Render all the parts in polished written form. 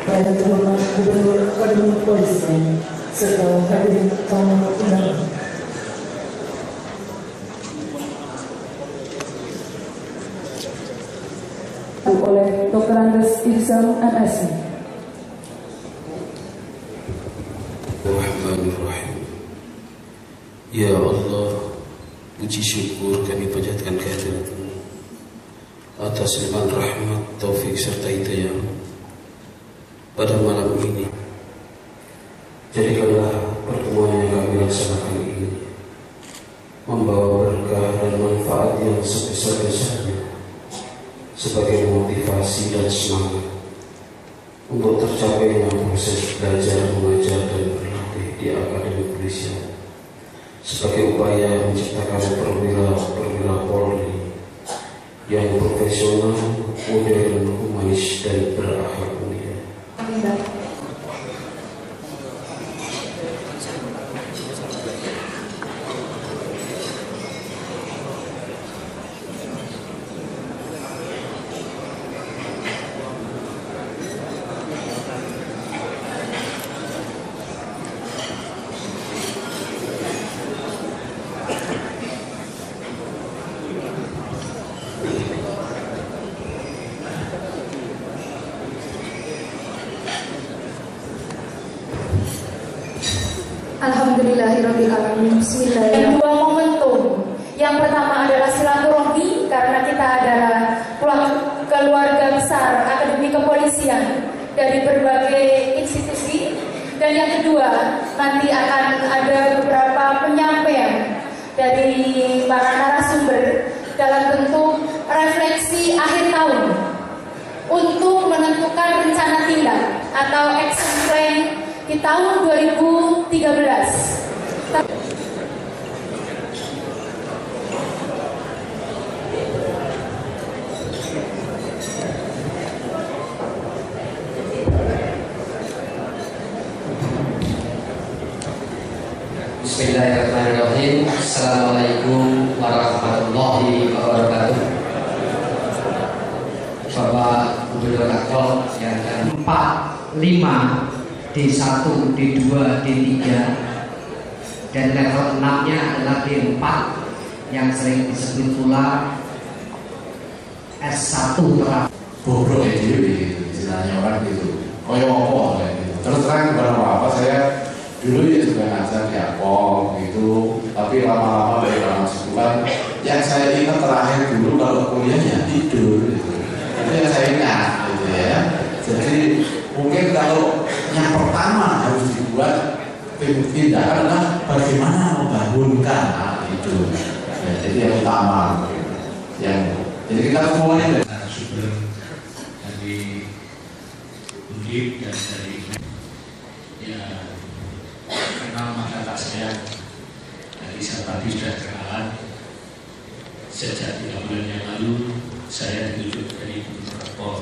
Pada Bapak Gubernur Wakil Polisi serta hadirin tamu undangan. Oleh Dr. Andes Ihsan MSI. Bismillahirrahmanirrahim. Ya Allah, puji syukur kami panjatkan kehadirat-Mu atas limpahan rahmat, taufik serta hidayah pada malam ini. Jadikanlah pertemuan yang kami laksanakan ini membawa berkah dan manfaat yang sebesar-besarnya sebagai motivasi dan semangat untuk tercapainya proses belajar, mengajar dan berlatih di Akademi Kepolisian sebagai upaya menciptakan perwira Polri yang profesional, modern, humanis dan berakhlak mulia. Alhamdulillahirabbil alamin. Bismillahirrahmanirrahim. Dua momentum. Yang pertama adalah silaturahmi karena kita adalah keluarga besar Akademi Kepolisian dari berbagai institusi. Dan yang kedua, nanti akan ada beberapa penyampaian dari para narasumber dalam bentuk refleksi akhir tahun untuk menentukan rencana tindak atau action plan di tahun 2013. Bismillahirrahmanirrahim. Assalamualaikum warahmatullahi wabarakatuh. Bapak Gubernur Akpol yang ke-4, 5 D1, D2, D3 dan level 6-nya adalah D4 yang sering disebut pula S1 terakhir. Bobrok ya gitu, istilahnya orang gitu. Koyo apa gitu. Terus terang beberapa saya dulu ya juga ngajar di Akpol gitu, tapi lama-lama dari dalam sebulan yang saya ingat terakhir dulu kalau kuliahnya tidur gitu. Itu yang saya ingat gitu ya. Jadi mungkin kalau yang pertama harus dibuat tindakan adalah bagaimana membangunkan itu. Ya, jadi yang utama. Jadi kita harus mulai dari narasumber dari Undip dan dari Ya, kenal maka tak sayang. Jadi saya tadi sudah kenalan. Sejak 3 bulan yang lalu saya ditunjuk dari Gubernur Akpol.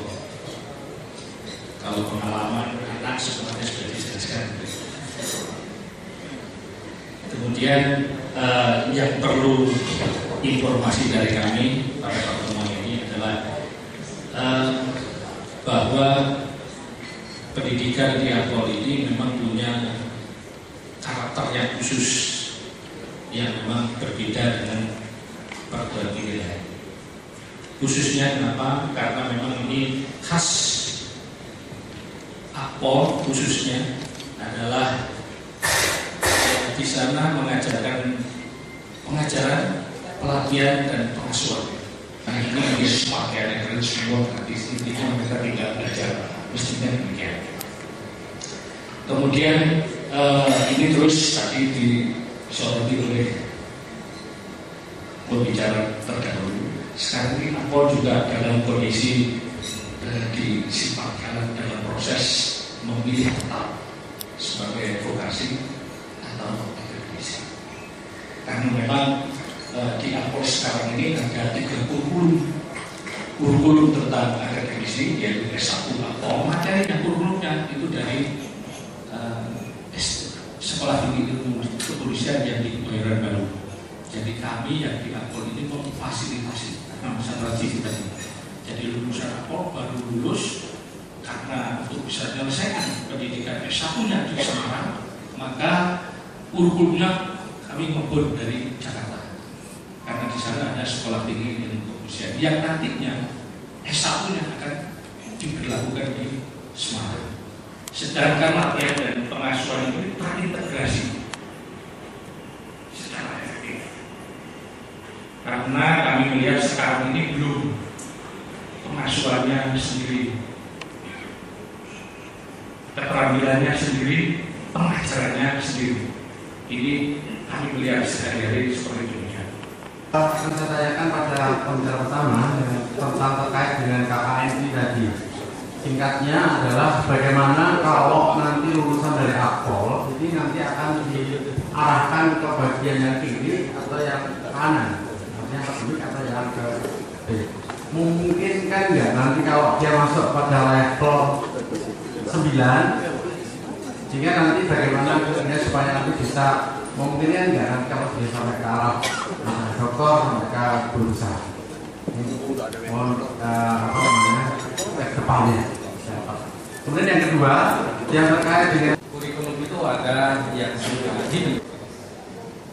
Kalau pengalaman anak semuanya sudah dijelaskan. Kemudian yang perlu informasi dari kami pada pertemuan ini adalah bahwa pendidikan di Akpol ini memang punya karakter yang khusus yang memang berbeda dengan perguruan tinggi lain. Khususnya kenapa? Karena memang ini khas Akpol, khususnya adalah di sana mengajarkan pengajaran, pelatihan dan pengasuhan. Nah ini menjadi sebagian yang semua di sini kita tidak belajar, mestinya demikian. Kemudian ini terus tadi disoroti oleh pembicara terdahulu. Sekarang ini Akpol juga dalam kondisi disempatkan dalam proses memilih tetap sebagai vokasi atau akademisi. Karena memang di Akpol sekarang ini ada 3 kurikulum tentang akademisi, yaitu S1 Akpol. Materi yang kurikulumnya itu dari Sekolah Tinggi Ilmu Kepolisian yang di Kebayoran Baru. Jadi kami yang di Akpol ini memfasilitasi karena masalah kita ini. Jadi lulusan Akpol baru lulus karena untuk bisa menyelesaikan pendidikan S1-nya di Semarang, maka kurikulumnya kami ngebut dari Jakarta. Karena di sana ada Sekolah Tinggi Ilmu Kepolisian yang nantinya S1-nya akan diberlakukan di Semarang. Sedangkan latihan dan pengasuhan ini terintegrasi secara efektif. Karena kami melihat sekarang ini belum pengasuhannya sendiri, keterampilannya sendiri, pengajarannya sendiri. Ini kami melihat sehari-hari seperti demikian. Akan saya tanyakan pada pembicara pertama tentang terkait dengan KKN ini tadi. Singkatnya adalah bagaimana kalau nanti lulusan dari Akpol ini nanti akan diarahkan ke bagian yang kiri atau yang kanan, artinya akademik atau yang ke B. Mungkin kan nggak nanti kalau dia masuk pada level 9, sehingga nanti bagaimana kemudian supaya nanti bisa memungkinkan nggak nanti kalau dia sampai ke arah dokter sampai ke berusaha. Apa namanya depannya. Kemudian yang kedua yang terkait dengan kurikulum itu ada yang gini.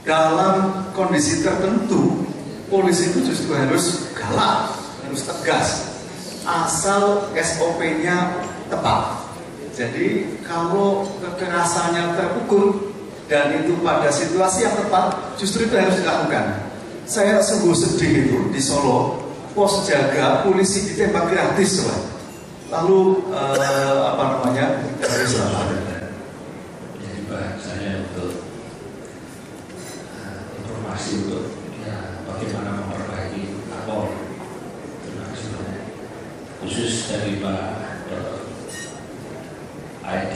Dalam kondisi tertentu polisi itu justru harus galak, harus tegas, asal SOP-nya tepat. Jadi kalau kekerasannya terukur dan itu pada situasi yang tepat, justru itu harus dilakukan. Saya sungguh sedih itu di Solo, pos jaga polisi ditembak gratis, lalu harus apa? Jadi bahan saya untuk informasi untuk bagaimana memperbaiki Akpol. Terima kasih banyak. Khusus dari Pak ID.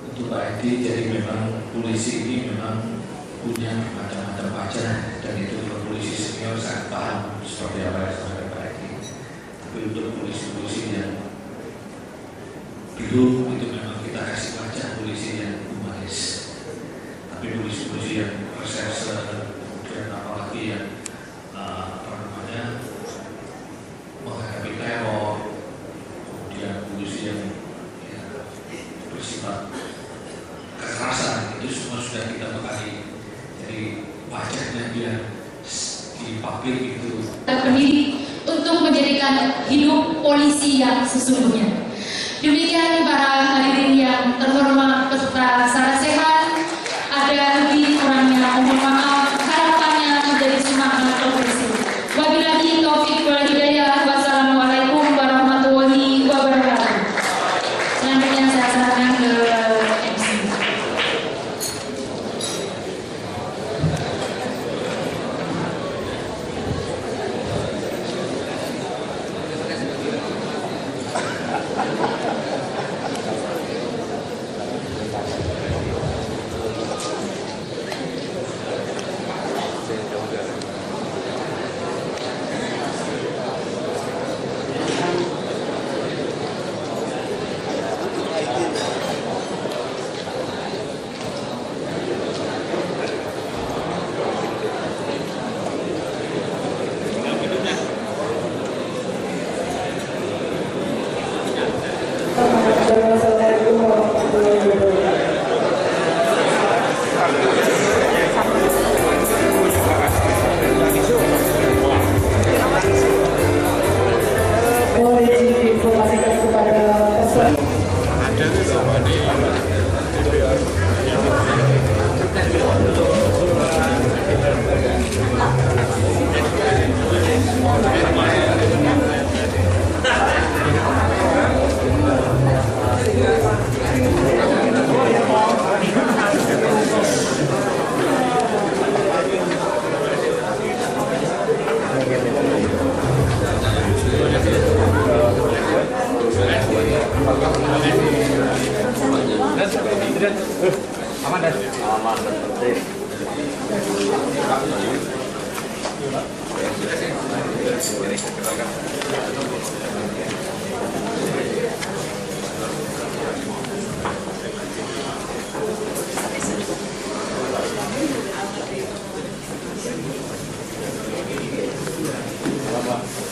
Untuk Pak ID, jadi memang polisi ini memang punya macam-macam wajah dan itu untuk polisi senior sangat paham seperti apa yang disampaikan Pak ID. Tapi untuk polisi-polisi yang belum itu memang kita kasih wajah polisi yang humanis. Tapi polisi-polisi yang reserse dan apalagi yang menghadapi teror, kemudian polisi yang bersifat kekerasan, itu semua sudah kita bekali. Jadi wajahnya dia dipakai itu Terpilih untuk menjadikan hidup polisi yang sesungguhnya. Demikian para hadirin yang terhormat peserta secara sehat, ada lebih kurangnya mohon maaf, harapannya menjadi semangat profesi. Wabillahi taufiq wal hidayah. Wassalamualaikum warahmatullahi wabarakatuh. Selanjutnya saya serahkan ke MC. Aman dan penting. Apa?